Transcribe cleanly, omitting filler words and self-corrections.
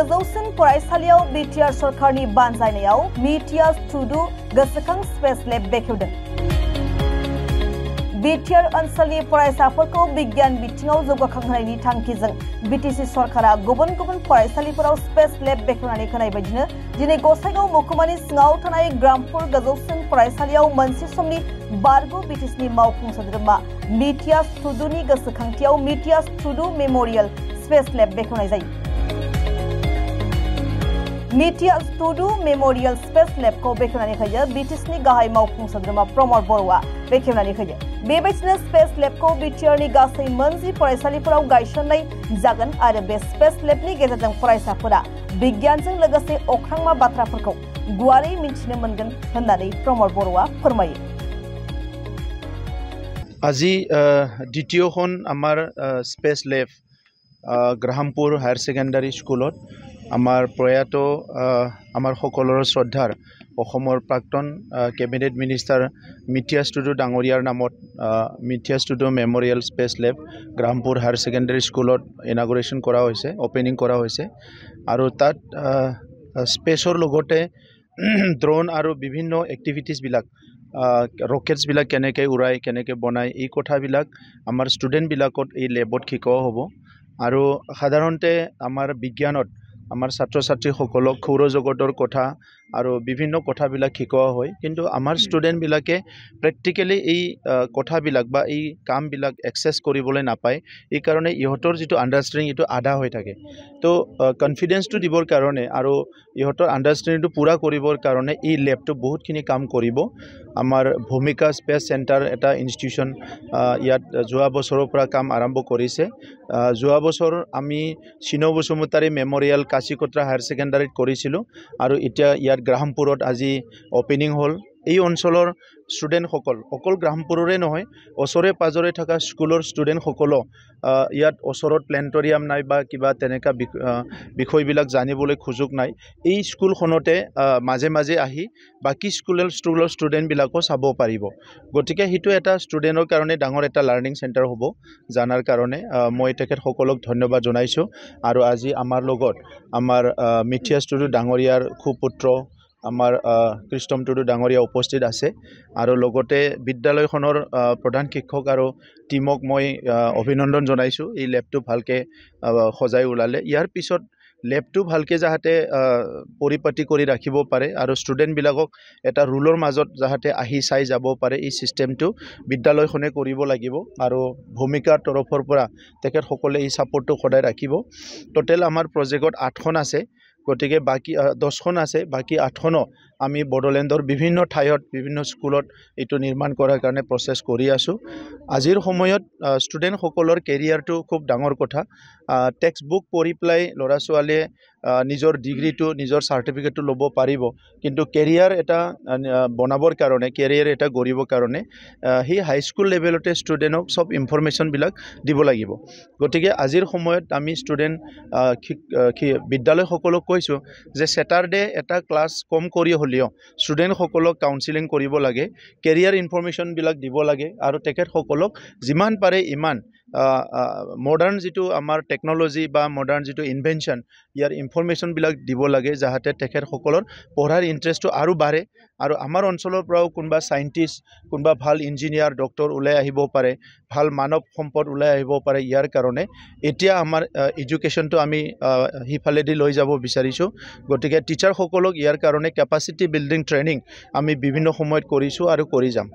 गोजौसिन फरायसालियाव बिटिआर सरकारनि बानजायनायाव मिटियास टुडु गोसोखां स्पेस लेब बेखेवदों। बिटिआर ओनसोलनि फरायसाफोरखौ बिगियान बिथिङाव जौगाखांहोनायनि थांखिजों बिटिसि सरकारा गुबुन गुबुन फरायसालिफोराव स्पेस लेब बेखेवनानै होनाय बायदिनो दिनै गसाइगाव महकुमानि सिङाव थानाय ग्रामपुर गोजौसिन फरायसालियाव मोनसे समनि बारग' बिटिसिनि मावफुं सोद्रोमा मिटियास टुडुनि गोसोखांथियाव मिटियास टुडु मेम'रियेल स्पेस लेब बेखेवनाय जायो। मिटियास टुडु मेम'रियेल स्पेस लेबखौ बेखेवनानै होयो बिटिसिनि गाहाय मावफुं सोद्रोमा प्रमद बर'आ बेखेवनानै होयो। बेबायदिनो स्पेस लेबखौ बिटिआरनि गासै 40 फरायसालिफोराव गायसननाय जागोन आरो बे स्पेस लेबनि गेजेरजों फरायसाफोरा बिगियानजों लोगोसे अख्रांमा बाथ्राफोरखौ गुवारै मिन्थिनो मोनगोन होननानै प्रमद बर'आ फोरमायो। আজি দ্বিতীয়খন আমাৰ স্পেচ লেব গ্ৰাহামপুৰ হায়াৰ ছেকেণ্ডাৰী স্কুলত আমাৰ প্ৰয়াত আমাৰ সকলোৰে শ্ৰদ্ধাৰ অসমৰ প্ৰাক্তন কেবিনেট মিনিষ্টাৰ মিটিয়াস টুডু ডাঙৰীয়াৰ নামত মিটিয়াস টুডু মেম'ৰিয়েল স্পেচ লেব গ্ৰাহামপুৰ হায়াৰ ছেকেণ্ডাৰী স্কুলত ইনাগুৰেশ্যন কৰা হৈছে, অপেনিং কৰা হৈছে। আৰু তাত স্পেচৰ লগতে ড্ৰোন আৰু বিভিন্ন এক্টিভিটিছবিলাক ৰকেটছবিলাক কেনেকৈ উৰাই কেনেকৈ বনায় এই কথাবিলাক আমাৰ ষ্টুডেণ্টবিলাকত এই লেবত শিকোৱা হ'ব। আৰু সাধাৰণতে আমাৰ বিজ্ঞানত আমাৰ ছাত্ৰ ছাত্ৰীসকলক সৌৰজগতৰ কথা আৰু বিভিন্ন কথাবিলাক শিকোৱা হয়, কিন্তু আমাৰ ষ্টুডেণ্টবিলাকে প্ৰেক্টিকেলি এই কথাবিলাক বা এই কামবিলাক এক্সেছ কৰিবলৈ নাপায়। এইকাৰণে ইহঁতৰ যিটো আণ্ডাৰষ্টেণ্ডিং এইটো আধা হৈ থাকে। তো কনফিডেঞ্চটো দিবৰ কাৰণে আৰু ইহঁতৰ আণ্ডাৰষ্টেণ্ডিংটো পূৰা কৰিবৰ কাৰণে এই লেবটো বহুতখিনি কাম কৰিব। আমাৰ ভূমিকা স্পেচ চেণ্টাৰ এটা ইনষ্টিটিউশ্যন ইয়াত যোৱা বছৰৰ পৰা কাম আৰম্ভ কৰিছে। যোৱা বছৰ আমি চিনো বসুমতাৰী মেম'ৰিয়েল কাশীকোট্ৰা হায়াৰ ছেকেণ্ডাৰীত কৰিছিলোঁ আৰু এতিয়া ইয়াত গ্ৰাহামপুৰত আজি অপেনিং হ'ল। এই অঞ্চলৰ ষ্টুডেণ্টসকল অকল গ্ৰাহামপুৰৰে নহয়, ওচৰে পাজৰে থকা স্কুলৰ ষ্টুডেণ্টসকলো ইয়াত ওচৰত প্লেনেটৰিয়াম নাই বা কিবা তেনেকুৱা বিষয়বিলাক জানিবলৈ সুযোগ নাই। এই স্কুলখনতে মাজে মাজে আহি বাকী স্কুলৰ ষ্টুডেণ্টবিলাকো চাব পাৰিব। গতিকে সেইটো এটা ষ্টুডেণ্টৰ কাৰণে ডাঙৰ এটা লাৰ্ণিং চেণ্টাৰ হ'ব জানাৰ কাৰণে মই তেখেতসকলক ধন্যবাদ জনাইছোঁ। আৰু আজি আমাৰ লগত আমাৰ মিটিয়াস টুডু ডাঙৰীয়াৰ সুপুত্ৰ আমাৰ কৃষ্ণম টুডু ডাঙৰীয়া উপস্থিত আছে। আৰু লগতে বিদ্যালয়খনৰ প্ৰধান শিক্ষক আৰু টিমক মই অভিনন্দন জনাইছোঁ। এই লেবটো ভালকৈ সজাই ওলালে। ইয়াৰ পিছত লেবটো ভালকৈ যাতে পৰিপাটি কৰি ৰাখিব পাৰে আৰু ষ্টুডেণ্টবিলাকক এটা ৰুলৰ মাজত যাতে আহি চাই যাব পাৰে এই ছিষ্টেমটো বিদ্যালয়খনে কৰিব লাগিব। আৰু ভূমিকাৰ তৰফৰ পৰা তেখেতসকলে এই ছাপোৰ্টটো সদায় ৰাখিব। টোটেল আমাৰ প্ৰজেক্টত 8খন আছে, গতিকে বাকী 10খন আছে, বাকী 8খনো আমি বড়োলেণ্ডৰ বিভিন্ন ঠাইত বিভিন্ন স্কুলত এইটো নিৰ্মাণ কৰাৰ কাৰণে প্ৰচেছ কৰি আছোঁ। আজিৰ সময়ত ষ্টুডেণ্টসকলৰ কেৰিয়াৰটো খুব ডাঙৰ কথা। টেক্সট বুক পঢ়ি পেলাই ল'ৰা ছোৱালীয়ে নিজৰ ডিগ্ৰীটো নিজৰ চাৰ্টিফিকেটটো ল'ব পাৰিব, কিন্তু কেৰিয়াৰ এটা বনাবৰ কাৰণে কেৰিয়াৰ এটা গঢ়িবৰ কাৰণে সেই হাইস্কুল লেভেলতে ষ্টুডেণ্টক চব ইনফৰমেশ্যনবিলাক দিব লাগিব। গতিকে আজিৰ সময়ত আমি ষ্টুডেণ্ট বিদ্যালয়সকলক কৈছোঁ যে ছেটাৰডে এটা ক্লাছ কম কৰি হ'লেও ষ্টুডেণ্টসকলক কাউন্সিলিং কৰিব লাগে, কেৰিয়াৰ ইনফৰমেশ্যনবিলাক দিব লাগে আৰু তেখেতসকলক যিমান পাৰে ইমান মডাৰ্ণ যিটো আমাৰ টেকন'লজি বা মডাৰ্ণ যিটো ইনভেনশ্যন ইয়াৰ ইনফৰমেশ্যনবিলাক দিব লাগে, যাতে তেখেতসকলৰ পঢ়াৰ ইণ্টাৰেষ্টটো আৰু বাঢ়ে। আৰু আমাৰ অঞ্চলৰ পৰাও কোনোবা চাইণ্টিষ্ট, কোনোবা ভাল ইঞ্জিনিয়াৰ ডক্টৰ ওলাই আহিব পাৰে, ভাল মানৱ সম্পদ ওলাই আহিব পাৰে। ইয়াৰ কাৰণে এতিয়া আমাৰ এডুকেশ্যনটো আমি সিফালেদি লৈ যাব বিচাৰিছোঁ। গতিকে টিচাৰসকলক ইয়াৰ কাৰণে কেপাচিটি বিল্ডিং ট্ৰেইনিং আমি বিভিন্ন সময়ত কৰিছোঁ আৰু কৰি যাম।